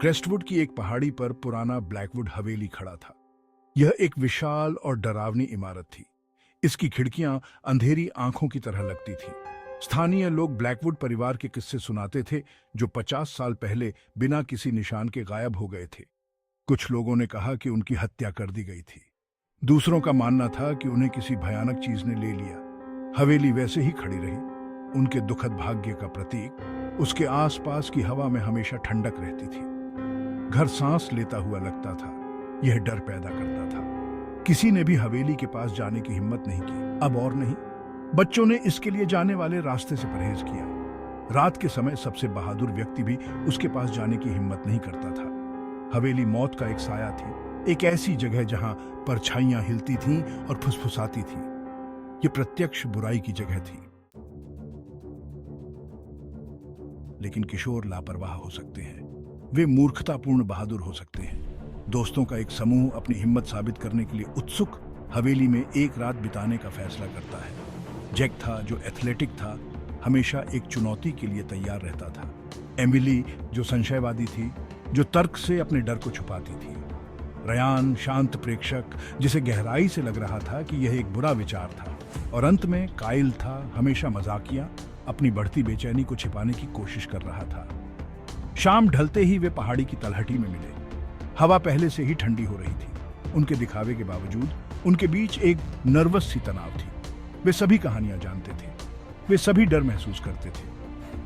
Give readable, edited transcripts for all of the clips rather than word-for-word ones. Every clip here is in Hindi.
क्रेस्टवुड की एक पहाड़ी पर पुराना ब्लैकवुड हवेली खड़ा था। यह एक विशाल और डरावनी इमारत थी। इसकी खिड़कियां अंधेरी आंखों की तरह लगती थी। स्थानीय लोग ब्लैकवुड परिवार के किस्से सुनाते थे, जो 50 साल पहले बिना किसी निशान के गायब हो गए थे। कुछ लोगों ने कहा कि उनकी हत्या कर दी गई थी। दूसरों का मानना था कि उन्हें किसी भयानक चीज ने ले लिया। हवेली वैसे ही खड़ी रही, उनके दुखद भाग्य का प्रतीक। उसके आसपास की हवा में हमेशा ठंडक रहती थी। घर सांस लेता हुआ लगता था। यह डर पैदा करता था। किसी ने भी हवेली के पास जाने की हिम्मत नहीं की। अब और नहीं। बच्चों ने इसके लिए जाने वाले रास्ते से परहेज किया। रात के समय सबसे बहादुर व्यक्ति भी उसके पास जाने की हिम्मत नहीं करता था। हवेली मौत का एक साया थी, एक ऐसी जगह जहां परछाइयां हिलती थीं और फुसफुसाती थीं। यह प्रत्यक्ष बुराई की जगह थी। लेकिन किशोर लापरवाह हो सकते हैं। वे मूर्खतापूर्ण बहादुर हो सकते हैं। दोस्तों का एक समूह अपनी हिम्मत साबित करने के लिए उत्सुक हवेली में एक रात बिताने का फैसला करता है। जैक था, जो एथलेटिक था, हमेशा एक चुनौती के लिए तैयार रहता था। एमिली, जो संशयवादी थी, जो तर्क से अपने डर को छुपाती थी। रयान, शांत प्रेक्षक, जिसे गहराई से लग रहा था कि यह एक बुरा विचार था। और अंत में काइल था, हमेशा मजाकिया, अपनी बढ़ती बेचैनी को छिपाने की कोशिश कर रहा था। शाम ढलते ही वे पहाड़ी की तलहटी में मिले। हवा पहले से ही ठंडी हो रही थी। उनके दिखावे के बावजूद उनके बीच एक नर्वस सी तनाव थी। वे सभी कहानियां जानते थे, वे सभी डर महसूस करते थे,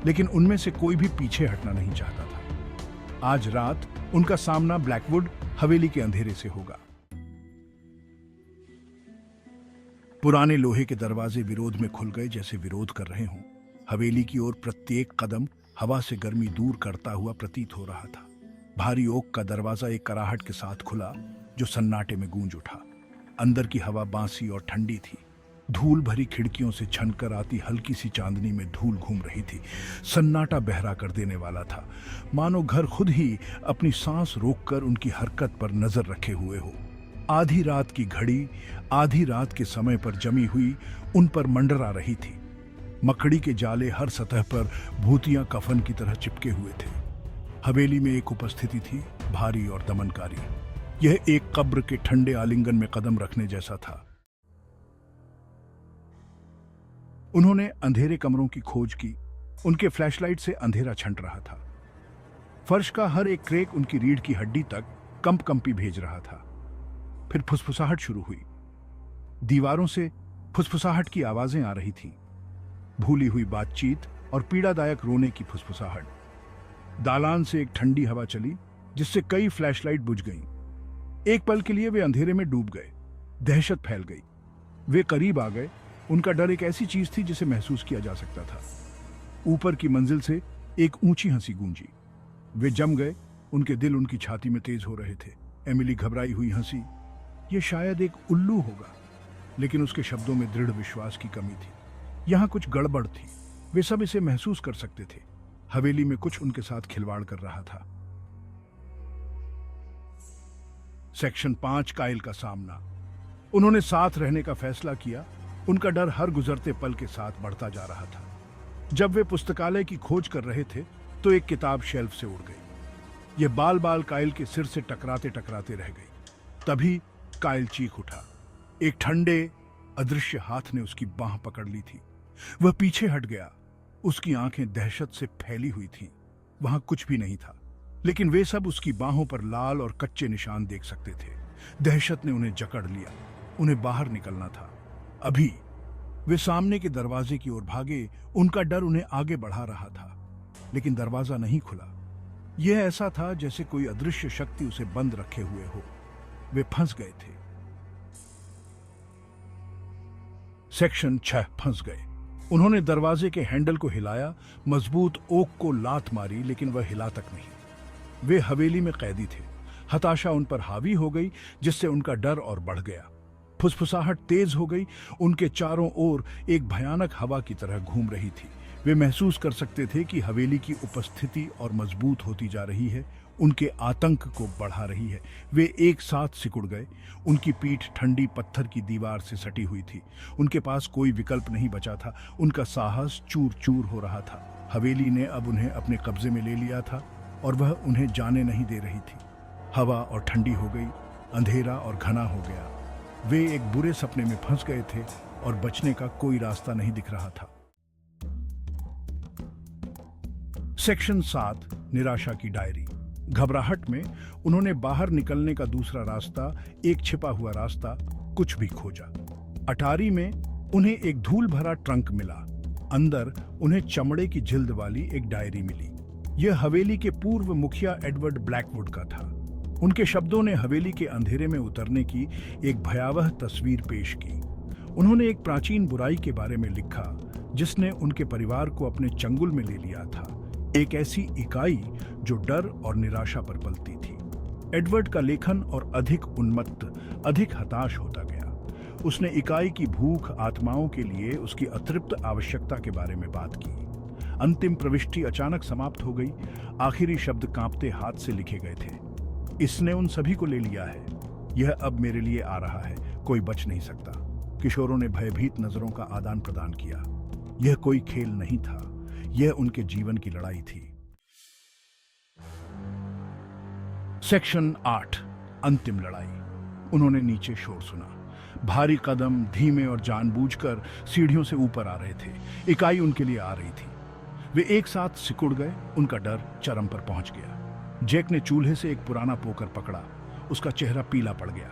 लेकिन उनमें से कोई भी पीछे हटना नहीं चाहता था। आज रात उनका सामना ब्लैकवुड हवेली के अंधेरे से होगा। पुराने लोहे के दरवाजे विरोध में खुल गए, जैसे विरोध कर रहे हों। हवेली की ओर प्रत्येक कदम हवा से गर्मी दूर करता हुआ प्रतीत हो रहा था। भारी ओक का दरवाजा एक कराहट के साथ खुला, जो सन्नाटे में गूंज उठा। अंदर की हवा बांसी और ठंडी थी। धूल भरी खिड़कियों से छनकर आती हल्की सी चांदनी में धूल घूम रही थी। सन्नाटा बहरा कर देने वाला था, मानो घर खुद ही अपनी सांस रोककर उनकी हरकत पर नजर रखे हुए हो। आधी रात की घड़ी आधी रात के समय पर जमी हुई उन पर मंडरा रही थी। मकड़ी के जाले हर सतह पर भूतियां कफन की तरह चिपके हुए थे। हवेली में एक उपस्थिति थी, भारी और दमनकारी। यह एक कब्र के ठंडे आलिंगन में कदम रखने जैसा था। उन्होंने अंधेरे कमरों की खोज की। उनके फ्लैशलाइट से अंधेरा छंट रहा था। फर्श का हर एक क्रेक उनकी रीढ़ की हड्डी तक कंपी भेज रहा था। फिर फुसफुसाहट शुरू हुई। दीवारों से फुसफुसाहट की आवाजें आ रही थीं। भूली हुई बातचीत और पीड़ादायक रोने की फुसफुसाहट। दालान से एक ठंडी हवा चली, जिससे कई फ्लैशलाइट बुझ गईं। एक पल के लिए वे अंधेरे में डूब गए। दहशत फैल गई। वे करीब आ गए। उनका डर एक ऐसी चीज थी जिसे महसूस किया जा सकता था। ऊपर की मंजिल से एक ऊंची हंसी गूंजी। वे जम गए। उनके दिल उनकी छाती में तेज हो रहे थे। एमिली घबराई हुई हंसी। यह शायद एक उल्लू होगा, लेकिन उसके शब्दों में दृढ़ विश्वास की कमी थी। यहां कुछ गड़बड़ थी। वे सब इसे महसूस कर सकते थे। हवेली में कुछ उनके साथ खिलवाड़ कर रहा था। सेक्शन 5, काइल का सामना। उन्होंने साथ रहने का फैसला किया। उनका डर हर गुजरते पल के साथ बढ़ता जा रहा था। जब वे पुस्तकालय की खोज कर रहे थे, तो एक किताब शेल्फ से उड़ गई। यह बाल बाल काइल के सिर से टकराते टकराते रह गई। तभी काइल चीख उठा। एक ठंडे अदृश्य हाथ ने उसकी बांह पकड़ ली थी। वह पीछे हट गया। उसकी आंखें दहशत से फैली हुई थीं। वहां कुछ भी नहीं था, लेकिन वे सब उसकी बाहों पर लाल और कच्चे निशान देख सकते थे। दहशत ने उन्हें जकड़ लिया। उन्हें बाहर निकलना था, अभी। वे सामने के दरवाजे की ओर भागे। उनका डर उन्हें आगे बढ़ा रहा था, लेकिन दरवाजा नहीं खुला। यह ऐसा था जैसे कोई अदृश्य शक्ति उसे बंद रखे हुए हो। वे फंस गए थे। सेक्शन 6, फंस गए। उन्होंने दरवाजे के हैंडल को हिलाया, मजबूत ओक को लात मारी, लेकिन वह हिला तक नहीं। वे हवेली में कैदी थे। हताशा उन पर हावी हो गई, जिससे उनका डर और बढ़ गया। फुसफुसाहट तेज हो गई। उनके चारों ओर एक भयानक हवा की तरह घूम रही थी। वे महसूस कर सकते थे कि हवेली की उपस्थिति और मजबूत होती जा रही है, उनके आतंक को बढ़ा रही है। वे एक साथ सिकुड़ गए। उनकी पीठ ठंडी पत्थर की दीवार से सटी हुई थी। उनके पास कोई विकल्प नहीं बचा था। उनका साहस चूर चूर हो रहा था। हवेली ने अब उन्हें अपने कब्जे में ले लिया था। और वह उन्हें जाने नहीं दे रही थी। हवा और ठंडी हो गई, अंधेरा और घना हो गया। वे एक बुरे सपने में फंस गए थे और बचने का कोई रास्ता नहीं दिख रहा था। सेक्शन 7, निराशा की डायरी। घबराहट में उन्होंने बाहर निकलने का दूसरा रास्ता, एक छिपा हुआ रास्ता, कुछ भी खोजा। अटारी में उन्हें एक धूल भरा ट्रंक मिला। अंदर उन्हें चमड़े की जिल्द वाली एक डायरी मिली। यह हवेली के पूर्व मुखिया एडवर्ड ब्लैकवुड का था। उनके शब्दों ने हवेली के अंधेरे में उतरने की एक भयावह तस्वीर पेश की। उन्होंने एक प्राचीन बुराई के बारे में लिखा जिसने उनके परिवार को अपने चंगुल में ले लिया था, एक ऐसी इकाई जो डर और निराशा पर पलती थी। एडवर्ड का लेखन और अधिक उन्मत्त, अधिक हताश होता गया। उसने इकाई की भूख, आत्माओं के लिए उसकी अतृप्त आवश्यकता के बारे में बात की। अंतिम प्रविष्टि अचानक समाप्त हो गई। आखिरी शब्द कांपते हाथ से लिखे गए थे। इसने उन सभी को ले लिया है। यह अब मेरे लिए आ रहा है, कोई बच नहीं सकता। किशोरों ने भयभीत नजरों का आदान प्रदान किया। यह कोई खेल नहीं था, यह उनके जीवन की लड़ाई थी। सेक्शन 8, अंतिम लड़ाई। उन्होंने नीचे शोर सुना। भारी कदम धीमे और जानबूझकर सीढ़ियों से ऊपर आ रहे थे। इकाई उनके लिए आ रही थी। वे एक साथ सिकुड़ गए। उनका डर चरम पर पहुंच गया। जैक ने चूल्हे से एक पुराना पोकर पकड़ा। उसका चेहरा पीला पड़ गया,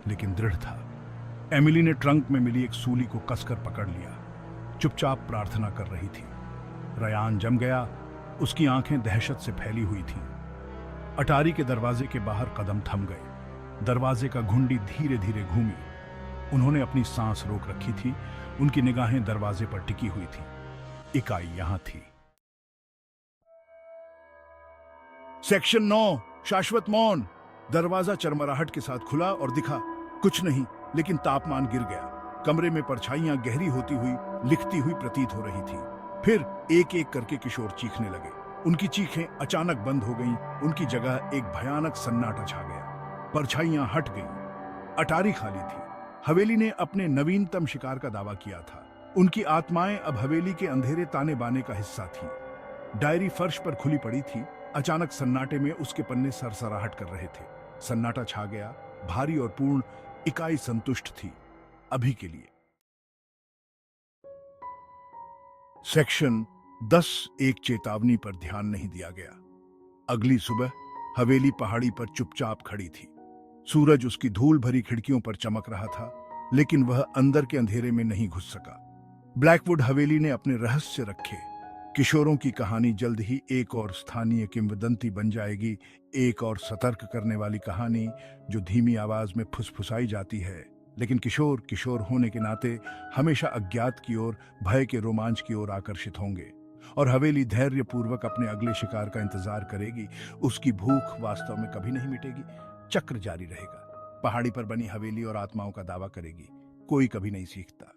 लेकिन दृढ़ था। एमिली ने ट्रंक में मिली एक सूली को कसकर पकड़ लिया। चुपचाप प्रार्थना कर रही थी। रयान जम गया। उसकी आंखें दहशत से फैली हुई थीं। अटारी के दरवाजे के बाहर कदम थम गए। दरवाजे का घुंडी धीरे धीरे घूमी। उन्होंने अपनी सांस रोक रखी थी। उनकी निगाहें दरवाजे पर टिकी हुई थी। इकाई यहां थी। सेक्शन 9, शाश्वत मौन। दरवाजा चरमराहट के साथ खुला और दिखा कुछ नहीं, लेकिन तापमान गिर गया। कमरे में परछाइयां गहरी होती हुई, लिखती हुई प्रतीत हो रही थी। फिर एक एक करके किशोर चीखने लगे। उनकी चीखें अचानक बंद हो गईं। उनकी जगह एक भयानक सन्नाटा छा गया। परछाइयां हट गईं। अटारी खाली थी। हवेली ने अपने नवीनतम शिकार का दावा किया था। उनकी आत्माएं अब हवेली के अंधेरे ताने बाने का हिस्सा थीं। डायरी फर्श पर खुली पड़ी थी। अचानक सन्नाटे में उसके पन्ने सरसराहट कर रहे थे। सन्नाटा छा गया, भारी और पूर्ण। इकाई संतुष्ट थी, अभी के लिए। सेक्शन 10, एक चेतावनी पर ध्यान नहीं दिया गया। अगली सुबह हवेली पहाड़ी पर चुपचाप खड़ी थी। सूरज उसकी धूल भरी खिड़कियों पर चमक रहा था, लेकिन वह अंदर के अंधेरे में नहीं घुस सका। ब्लैकवुड हवेली ने अपने रहस्य रखे। किशोरों की कहानी जल्द ही एक और स्थानीय किंवदंती बन जाएगी, एक और सतर्क करने वाली कहानी जो धीमी आवाज में फुसफुसाई जाती है, लेकिन किशोर किशोर होने के नाते हमेशा अज्ञात की ओर, भय के रोमांच की ओर आकर्षित होंगे। और हवेली धैर्यपूर्वक अपने अगले शिकार का इंतजार करेगी। उसकी भूख वास्तव में कभी नहीं मिटेगी। चक्र जारी रहेगा। पहाड़ी पर बनी हवेली और आत्माओं का दावा करेगी, कोई कभी नहीं सीखता।